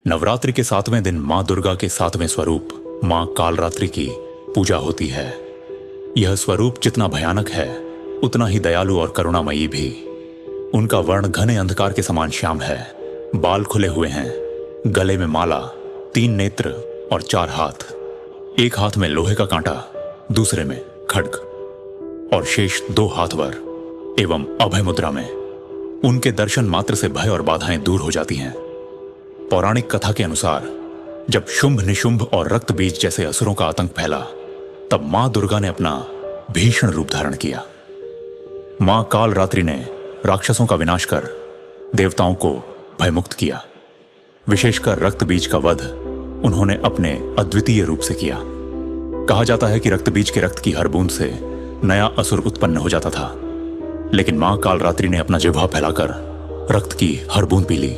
नवरात्रि के 7वें दिन मां दुर्गा के 7वें स्वरूप मां कालरात्रि की पूजा होती है। यह स्वरूप जितना भयानक है उतना ही दयालु और करुणामयी भी। उनका वर्ण घने अंधकार के समान श्याम है। बाल खुले हुए हैं, गले में माला, 3 नेत्र और 4 हाथ। एक हाथ में लोहे का कांटा, दूसरे में खड्ग और शेष 2 हाथ वर एवं अभय मुद्रा में। उनके दर्शन मात्र से भय और बाधाएं दूर हो जाती हैं। पौराणिक कथा के अनुसार जब शुंभ निशुंभ और रक्त बीज जैसे असुरों का आतंक फैला, तब मां दुर्गा ने अपना भीषण रूप धारण किया। मां कालरात्रि ने राक्षसों का विनाश कर देवताओं को भयमुक्त किया। विशेषकर रक्त बीज का वध उन्होंने अपने अद्वितीय रूप से किया। कहा जाता है कि रक्त बीज के रक्त की हर बूंद से नया असुर उत्पन्न हो जाता था, लेकिन मां कालरात्रि ने अपना जिह्वा फैलाकर रक्त की हर बूंद पी ली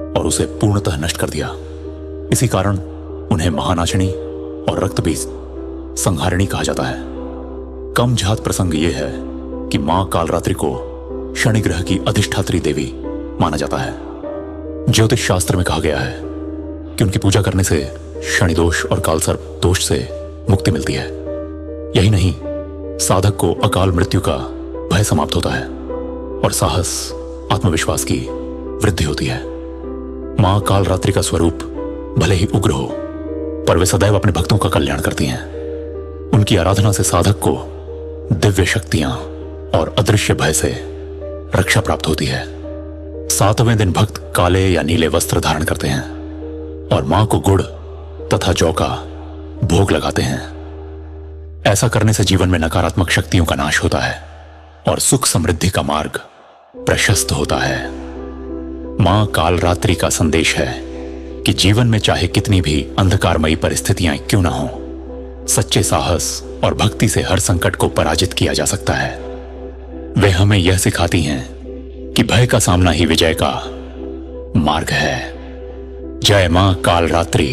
और उसे पूर्णतः नष्ट कर दिया। इसी कारण उन्हें महानाशिनी और रक्त बीज संहारिणी कहा जाता है। कम झात प्रसंग यह है कि मां कालरात्रि को शनि ग्रह की अधिष्ठात्री देवी माना जाता है। ज्योतिष शास्त्र में कहा गया है कि उनकी पूजा करने से शनि दोष और कालसर्प दोष से मुक्ति मिलती है। यही नहीं, साधक को अकाल मृत्यु का भय समाप्त होता है और साहस, आत्मविश्वास की वृद्धि होती है। मां कालरात्रि का स्वरूप भले ही उग्र हो, पर वे सदैव अपने भक्तों का कल्याण करती हैं। उनकी आराधना से साधक को दिव्य शक्तियां और अदृश्य भय से रक्षा प्राप्त होती है। 7वें दिन भक्त काले या नीले वस्त्र धारण करते हैं और मां को गुड़ तथा जौ का भोग लगाते हैं। ऐसा करने से जीवन में नकारात्मक शक्तियों का नाश होता है और सुख समृद्धि का मार्ग प्रशस्त होता है। मां कालरात्रि का संदेश है कि जीवन में चाहे कितनी भी अंधकारमयी परिस्थितियां क्यों ना हो, सच्चे साहस और भक्ति से हर संकट को पराजित किया जा सकता है। वे हमें यह सिखाती हैं कि भय का सामना ही विजय का मार्ग है। जय मां कालरात्रि।